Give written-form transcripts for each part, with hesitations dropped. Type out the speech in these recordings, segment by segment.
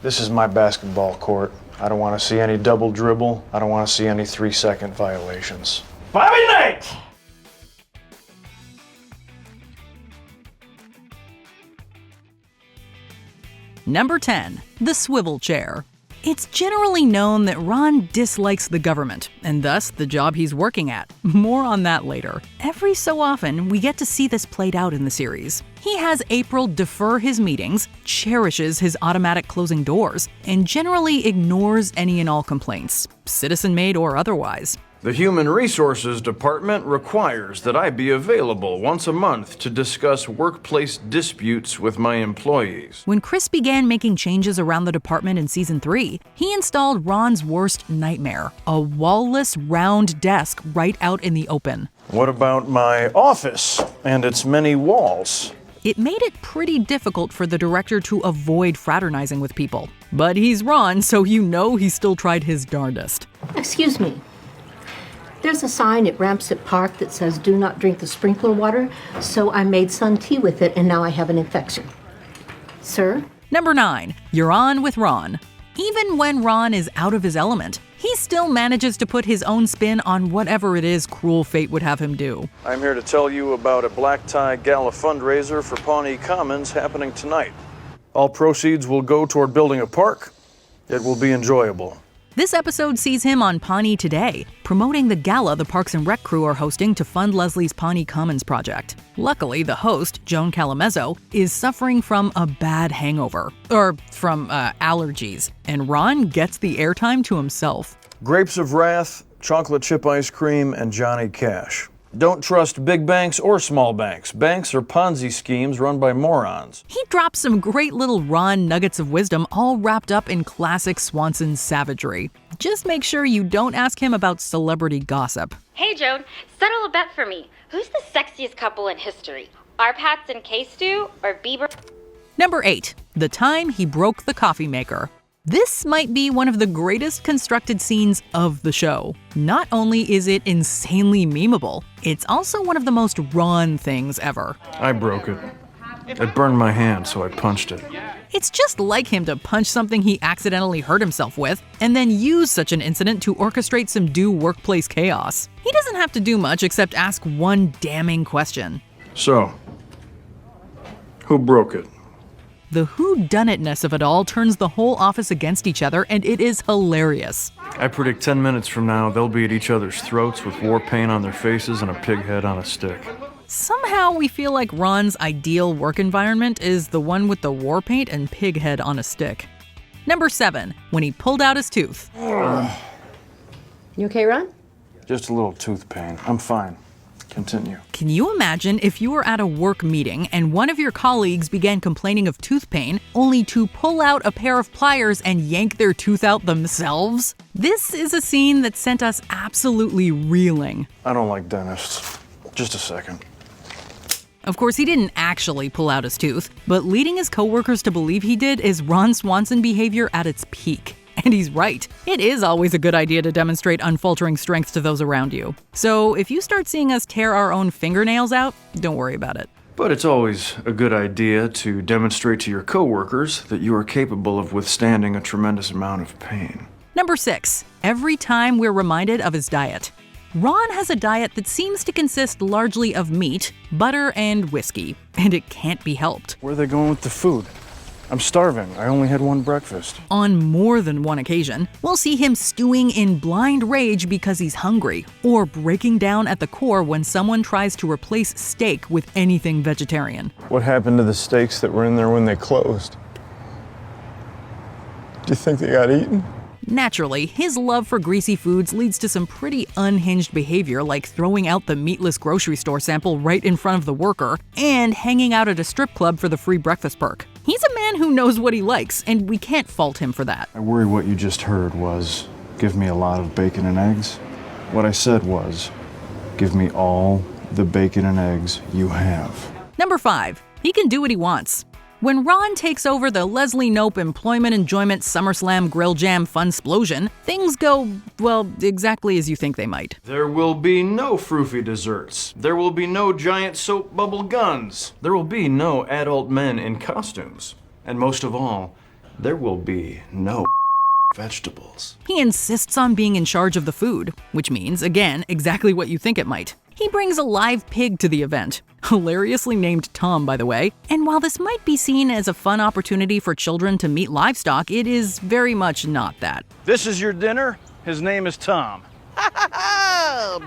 This is my basketball court. I don't want to see any double dribble. I don't want to see any 3-second violations. Bobby Knight! Number 10. The swivel chair. It's generally known that Ron dislikes the government, and thus the job he's working at. More on that later. Every so often, we get to see this played out in the series. He has April defer his meetings, cherishes his automatic closing doors, and generally ignores any and all complaints, citizen-made or otherwise. The Human Resources Department requires that I be available once a month to discuss workplace disputes with my employees. When Chris began making changes around the department in Season 3, he installed Ron's worst nightmare, a wall-less round desk right out in the open. What about my office and its many walls? It made it pretty difficult for the director to avoid fraternizing with people. But he's Ron, so you know he still tried his darndest. Excuse me. There's a sign at Ramsett Park that says do not drink the sprinkler water, so I made sun tea with it and now I have an infection. Sir? Number 9. You're on with Ron. Even when Ron is out of his element, he still manages to put his own spin on whatever it is cruel fate would have him do. I'm here to tell you about a black tie gala fundraiser for Pawnee Commons happening tonight. All proceeds will go toward building a park. It will be enjoyable. This episode sees him on Pawnee Today, promoting the gala the Parks and Rec crew are hosting to fund Leslie's Pawnee Commons project. Luckily, the host, Joan Calamezzo, is suffering from a bad hangover, or from allergies, and Ron gets the airtime to himself. Grapes of Wrath, chocolate chip ice cream, and Johnny Cash. Don't trust big banks or small banks. Banks are Ponzi schemes run by morons. He drops some great little Ron nuggets of wisdom all wrapped up in classic Swanson savagery. Just make sure you don't ask him about celebrity gossip. Hey Joan, settle a bet for me. Who's the sexiest couple in history? Arpats and K-Stew or Bieber? Number 8. The time he broke the coffee maker. This might be one of the greatest constructed scenes of the show. Not only is it insanely memeable, it's also one of the most Ron things ever. I broke it. It burned my hand, so I punched it. It's just like him to punch something he accidentally hurt himself with, and then use such an incident to orchestrate some due workplace chaos. He doesn't have to do much except ask one damning question. So, who broke it? The whodunitness of it all turns the whole office against each other, and it is hilarious. I predict 10 minutes from now, they'll be at each other's throats with war paint on their faces and a pig head on a stick. Somehow we feel like Ron's ideal work environment is the one with the war paint and pig head on a stick. Number 7. When he pulled out his tooth. You okay, Ron? Just a little tooth pain. I'm fine. Continue. Can you imagine if you were at a work meeting and one of your colleagues began complaining of tooth pain only to pull out a pair of pliers and yank their tooth out themselves? This is a scene that sent us absolutely reeling. I don't like dentists. Just a second. Of course, he didn't actually pull out his tooth, but leading his coworkers to believe he did is Ron Swanson behavior at its peak. And he's right. It is always a good idea to demonstrate unfaltering strength to those around you. So if you start seeing us tear our own fingernails out, don't worry about it. But it's always a good idea to demonstrate to your coworkers that you are capable of withstanding a tremendous amount of pain. Number 6. Every time we're reminded of his diet. Ron has a diet that seems to consist largely of meat, butter, and whiskey, and it can't be helped. Where are they going with the food? I'm starving. I only had one breakfast. On more than one occasion, we'll see him stewing in blind rage because he's hungry, or breaking down at the core when someone tries to replace steak with anything vegetarian. What happened to the steaks that were in there when they closed? Do you think they got eaten? Naturally, his love for greasy foods leads to some pretty unhinged behavior like throwing out the meatless grocery store sample right in front of the worker and hanging out at a strip club for the free breakfast perk. He's a man who knows what he likes, and we can't fault him for that. I worry what you just heard was, give me a lot of bacon and eggs. What I said was, give me all the bacon and eggs you have. Number 5. He can do what he wants. When Ron takes over the Leslie Knope Employment Enjoyment SummerSlam Grill Jam Funsplosion, things go, well, exactly as you think they might. There will be no froofy desserts. There will be no giant soap bubble guns. There will be no adult men in costumes. And most of all, there will be no vegetables. He insists on being in charge of the food, which means, again, exactly what you think it might. He brings a live pig to the event, hilariously named Tom, by the way, and while this might be seen as a fun opportunity for children to meet livestock, it is very much not that. This is your dinner. His name is Tom.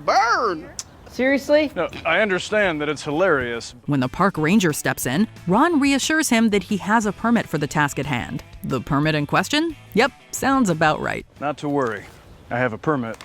Burn! Seriously? No, I understand that it's hilarious. When the park ranger steps in, Ron reassures him that he has a permit for the task at hand. The permit in question? Yep, sounds about right. Not to worry. I have a permit.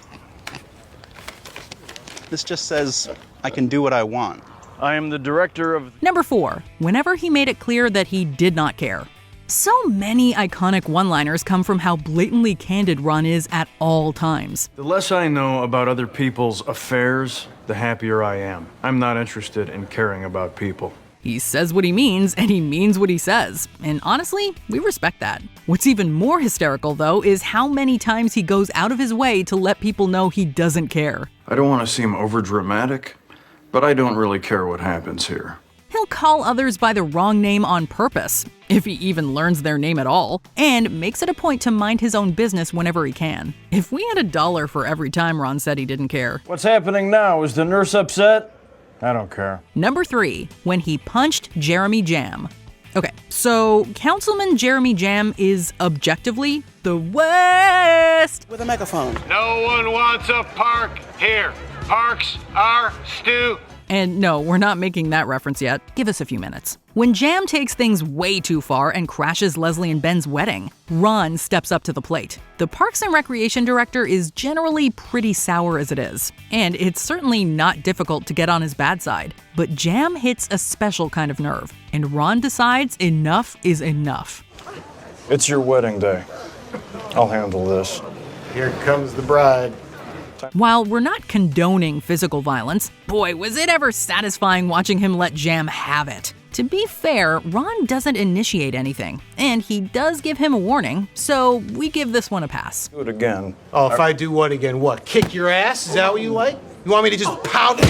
This just says I can do what I want. I am the director of... Number 4, whenever he made it clear that he did not care. So many iconic one-liners come from how blatantly candid Ron is at all times. The less I know about other people's affairs, the happier I am. I'm not interested in caring about people. He says what he means, and he means what he says. And honestly, we respect that. What's even more hysterical, though, is how many times he goes out of his way to let people know he doesn't care. I don't want to seem overdramatic, but I don't really care what happens here. He'll call others by the wrong name on purpose, if he even learns their name at all, and makes it a point to mind his own business whenever he can. If we had $1 for every time Ron said he didn't care. What's happening now? Is the nurse upset? I don't care. Number 3, when he punched Jeremy Jam. Okay, so Councilman Jeremy Jam is objectively the worst. With a megaphone. No one wants a park here. Parks are stupid. And no, we're not making that reference yet. Give us a few minutes. When Jam takes things way too far and crashes Leslie and Ben's wedding, Ron steps up to the plate. The Parks and Recreation director is generally pretty sour as it is, and it's certainly not difficult to get on his bad side. But Jam hits a special kind of nerve, and Ron decides enough is enough. It's your wedding day. I'll handle this. Here comes the bride. While we're not condoning physical violence, boy, was it ever satisfying watching him let Jam have it. To be fair, Ron doesn't initiate anything, and he does give him a warning, so we give this one a pass. Do it again. Oh, if I do what again? What? Kick your ass? Is that what you like? You want me to just pound?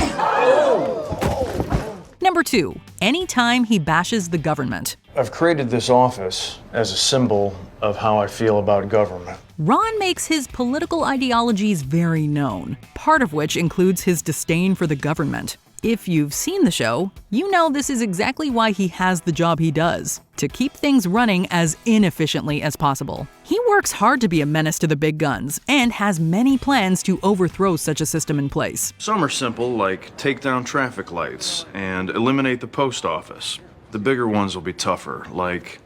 Number 2, anytime he bashes the government. I've created this office as a symbol of how I feel about government. Ron makes his political ideologies very known, part of which includes his disdain for the government. If you've seen the show, you know this is exactly why he has the job he does, to keep things running as inefficiently as possible. He works hard to be a menace to the big guns, and has many plans to overthrow such a system in place. Some are simple, like take down traffic lights and eliminate the post office. The bigger ones will be tougher, like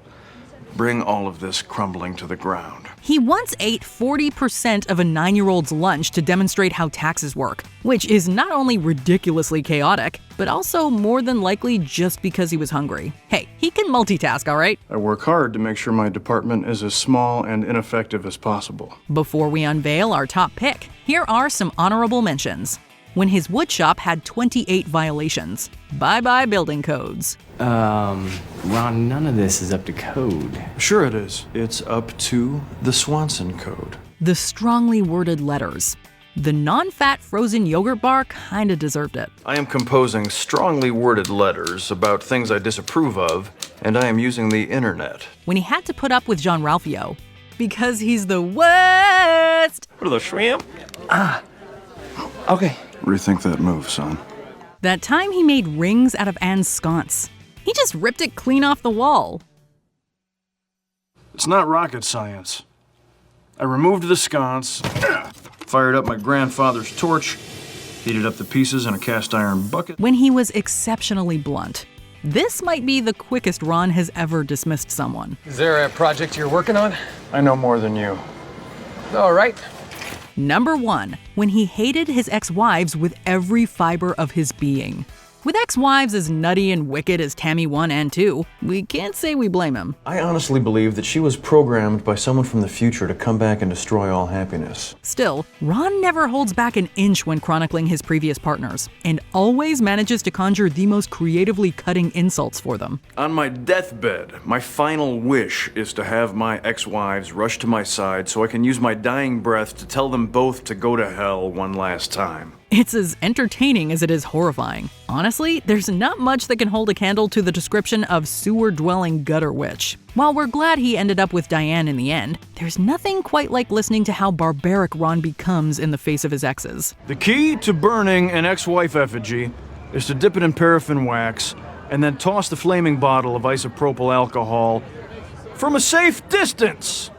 bring all of this crumbling to the ground. He once ate 40% of a 9-year-old's lunch to demonstrate how taxes work, which is not only ridiculously chaotic, but also more than likely just because he was hungry. Hey, he can multitask, all right? I work hard to make sure my department is as small and ineffective as possible. Before we unveil our top pick, here are some honorable mentions. When his woodshop had 28 violations. Bye-bye building codes. Ron, none of this is up to code. Sure it is. It's up to the Swanson Code. The strongly worded letters. The non-fat frozen yogurt bar kinda deserved it. I am composing strongly worded letters about things I disapprove of, and I am using the internet. When he had to put up with Jean-Ralphio. Because he's the worst! What are those, shrimp? Okay. Rethink that move, son. That time he made rings out of Anne's sconce. He just ripped it clean off the wall. It's not rocket science. I removed the sconce, fired up my grandfather's torch, heated up the pieces in a cast iron bucket. When he was exceptionally blunt. This might be the quickest Ron has ever dismissed someone. Is there a project you're working on? I know more than you. All right. Number 1, when he hated his ex-wives with every fiber of his being. With ex-wives as nutty and wicked as Tammy 1 and 2, we can't say we blame him. I honestly believe that she was programmed by someone from the future to come back and destroy all happiness. Still, Ron never holds back an inch when chronicling his previous partners, and always manages to conjure the most creatively cutting insults for them. On my deathbed, my final wish is to have my ex-wives rush to my side so I can use my dying breath to tell them both to go to hell one last time. It's as entertaining as it is horrifying. Honestly, there's not much that can hold a candle to the description of sewer-dwelling gutter witch. While we're glad he ended up with Diane in the end, there's nothing quite like listening to how barbaric Ron becomes in the face of his exes. The key to burning an ex-wife effigy is to dip it in paraffin wax and then toss the flaming bottle of isopropyl alcohol from a safe distance.